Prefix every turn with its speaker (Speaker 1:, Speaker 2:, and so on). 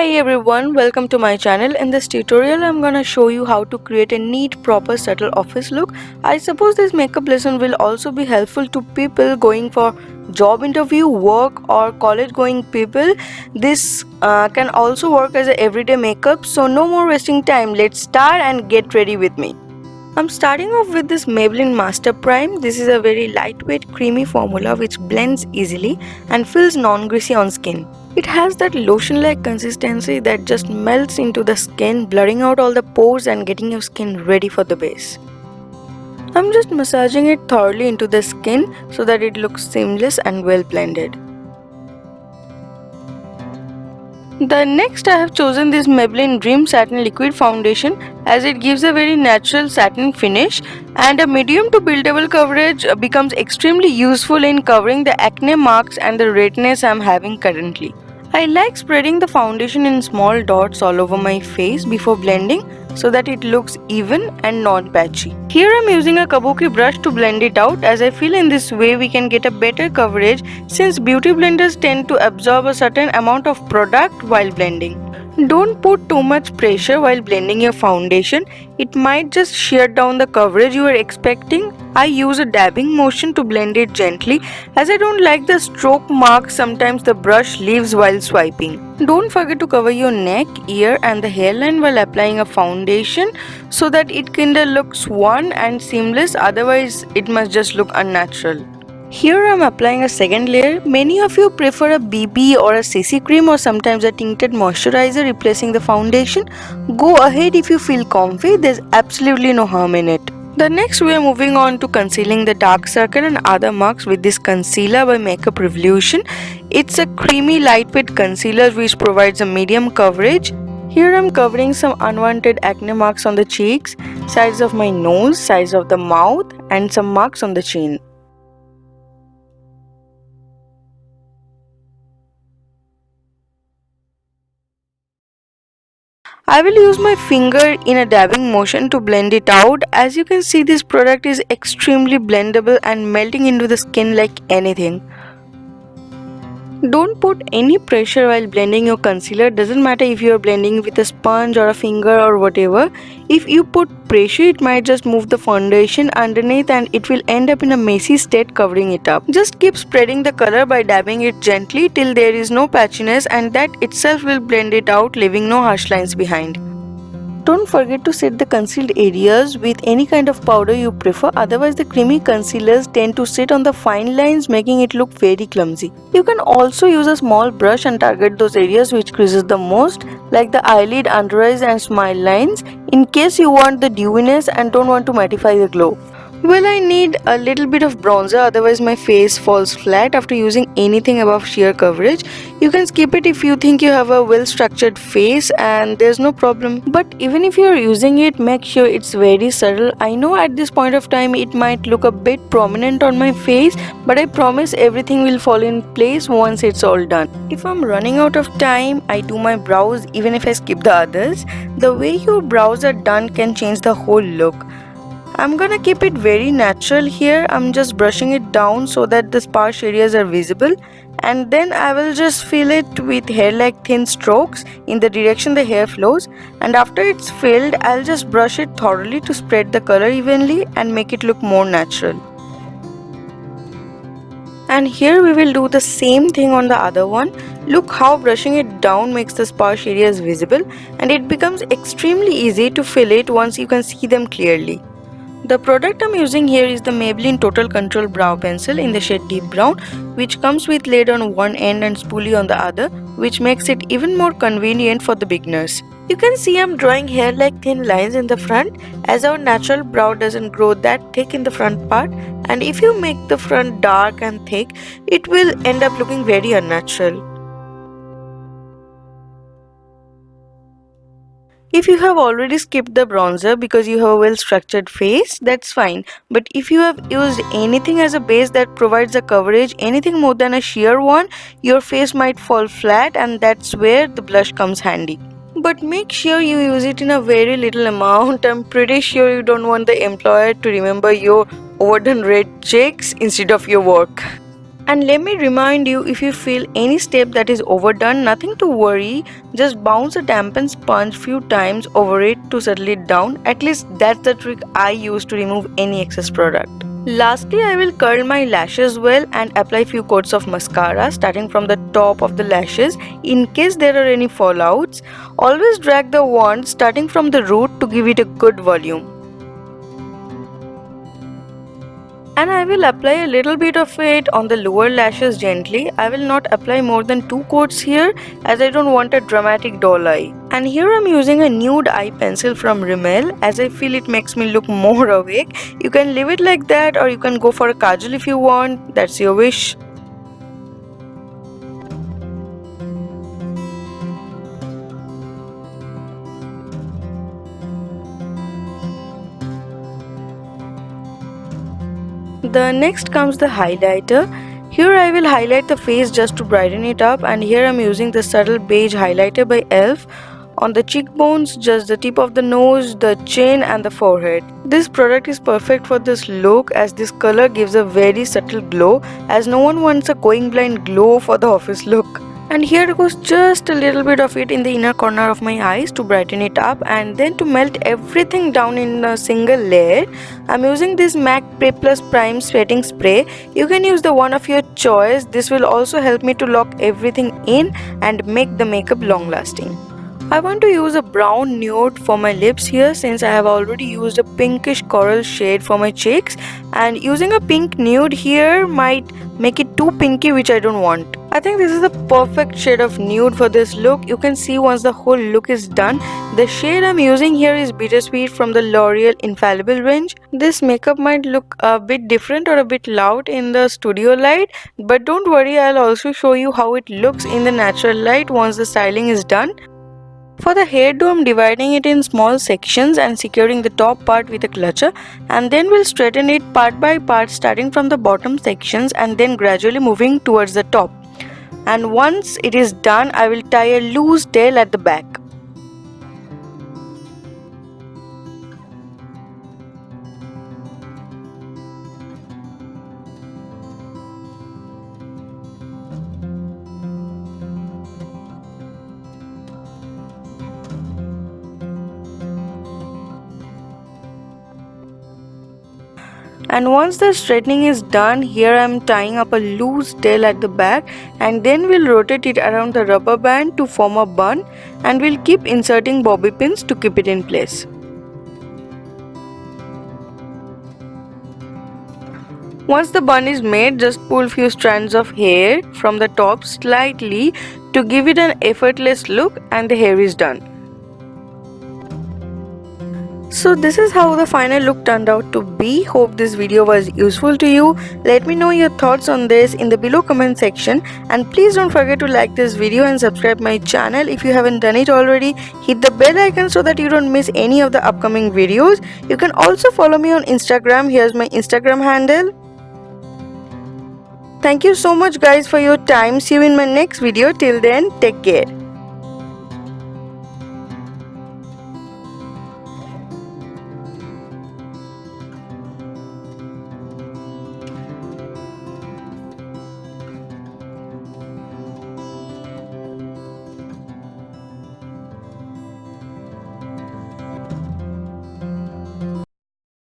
Speaker 1: Hey everyone, welcome to my channel. In this tutorial I'm gonna show you how to create a neat, proper, subtle office look. I suppose this makeup lesson will also be helpful to people going for job interview, work or college going people. This can also work as a everyday makeup, so no more wasting time. Let's start and get ready with me. I'm starting off with this Maybelline Master Prime. This is a very lightweight, creamy formula which blends easily and feels non-greasy on skin. It has that lotion-like consistency that just melts into the skin, blurring out all the pores and getting your skin ready for the base. I'm just massaging it thoroughly into the skin so that it looks seamless and well blended. The next I have chosen this Maybelline Dream Satin Liquid Foundation as it gives a very natural satin finish, and a medium to buildable coverage becomes extremely useful in covering the acne marks and the redness I am having currently. I like spreading the foundation in small dots all over my face before blending so that it looks even and not patchy. Here I am using a kabuki brush to blend it out, as I feel in this way we can get a better coverage since beauty blenders tend to absorb a certain amount of product while blending. Don't put too much pressure while blending your foundation, it might just shear down the coverage you are expecting. I use a dabbing motion to blend it gently as I don't like the stroke marks sometimes the brush leaves while swiping. Don't forget to cover your neck, ear and the hairline while applying a foundation so that it kinda looks one and seamless, otherwise it must just look unnatural. Here I am applying a second layer. Many of you prefer a BB or a CC cream or sometimes a tinted moisturizer replacing the foundation. Go ahead if you feel comfy, there's absolutely no harm in it. The next we are moving on to concealing the dark circle and other marks with this concealer by Makeup Revolution. It's a creamy lightweight concealer which provides a medium coverage. Here I am covering some unwanted acne marks on the cheeks, sides of my nose, sides of the mouth and some marks on the chin. I will use my finger in a dabbing motion to blend it out. As you can see, this product is extremely blendable and melting into the skin like anything. Don't put any pressure while blending your concealer. Doesn't matter if you are blending with a sponge or a finger or whatever. If you put pressure, it might just move the foundation underneath and it will end up in a messy state covering it up. Just keep spreading the color by dabbing it gently till there is no patchiness, and that itself will blend it out, leaving no harsh lines behind. Don't forget to set the concealed areas with any kind of powder you prefer, otherwise the creamy concealers tend to sit on the fine lines, making it look very clumsy. You can also use a small brush and target those areas which creases the most, like the eyelid, under eyes and smile lines, in case you want the dewiness and don't want to mattify the glow. Well, I need a little bit of bronzer, otherwise my face falls flat after using anything above sheer coverage. You can skip it if you think you have a well structured face and there's no problem. But even if you're using it, make sure it's very subtle. I know at this point of time it might look a bit prominent on my face, but I promise everything will fall in place once it's all done. If I'm running out of time, I do my brows even if I skip the others. The way your brows are done can change the whole look. I'm gonna keep it very natural here. I'm just brushing it down so that the sparse areas are visible, and then I will just fill it with hair-like thin strokes in the direction the hair flows, and after it's filled, I'll just brush it thoroughly to spread the color evenly and make it look more natural. And here we will do the same thing on the other one. Look how brushing it down makes the sparse areas visible, and it becomes extremely easy to fill it once you can see them clearly. The product I'm using here is the Maybelline Total Control Brow Pencil in the shade Deep Brown, which comes with lid on one end and spoolie on the other, which makes it even more convenient for the beginners. You can see I'm drawing hair-like thin lines in the front, as our natural brow doesn't grow that thick in the front part, and if you make the front dark and thick, it will end up looking very unnatural. If you have already skipped the bronzer because you have a well structured face, that's fine. But if you have used anything as a base that provides a coverage, anything more than a sheer one, your face might fall flat, and that's where the blush comes handy. But make sure you use it in a very little amount. I'm pretty sure you don't want the employer to remember your overdone red cheeks instead of your work. And let me remind you, if you feel any step that is overdone, nothing to worry, just bounce a dampened sponge few times over it to settle it down. At least that's the trick I use to remove any excess product. Lastly, I will curl my lashes well and apply few coats of mascara starting from the top of the lashes in case there are any fallouts. Always drag the wand starting from the root to give it a good volume. And I will apply a little bit of it on the lower lashes gently. I will not apply more than 2 coats here as I don't want a dramatic doll eye. And here I'm using a nude eye pencil from Rimmel as I feel it makes me look more awake. You can leave it like that or you can go for a kajal if you want, that's your wish. The next comes the highlighter. Here I will highlight the face just to brighten it up, and here I'm using the subtle beige highlighter by ELF on the cheekbones, just the tip of the nose, the chin and the forehead. This product is perfect for this look as this color gives a very subtle glow as no one wants a going blind glow for the office look. And here goes just a little bit of it in the inner corner of my eyes to brighten it up, and then to melt everything down in a single layer, I'm using this MAC Pre Plus Prime Setting Spray. You can use the one of your choice. This will also help me to lock everything in and make the makeup long lasting. I want to use a brown nude for my lips here since I have already used a pinkish coral shade for my cheeks, and using a pink nude here might make it too pinky, which I don't want. I think this is the perfect shade of nude for this look. You can see once the whole look is done. The shade I'm using here is Bittersweet from the L'Oreal Infallible range. This makeup might look a bit different or a bit loud in the studio light, but don't worry, I'll also show you how it looks in the natural light once the styling is done. For the hairdo, I'm dividing it in small sections and securing the top part with a clutcher, and then we'll straighten it part by part starting from the bottom sections and then gradually moving towards the top. And once it is done, I will tie a loose tail at the back. And once the straightening is done, here I am tying up a loose tail at the back, and then we'll rotate it around the rubber band to form a bun, and we'll keep inserting bobby pins to keep it in place. Once the bun is made, just pull few strands of hair from the top slightly to give it an effortless look, and the hair is done. So this is how the final look turned out to be. Hope this video was useful to you. Let me know your thoughts on this in the below comment section, and please don't forget to like this video and subscribe my channel if you haven't done it already. Hit the bell icon so that you don't miss any of the upcoming videos. You can also follow me on Instagram. Here's my Instagram handle. Thank you so much guys for your time. See you in my next video. Till then, take care.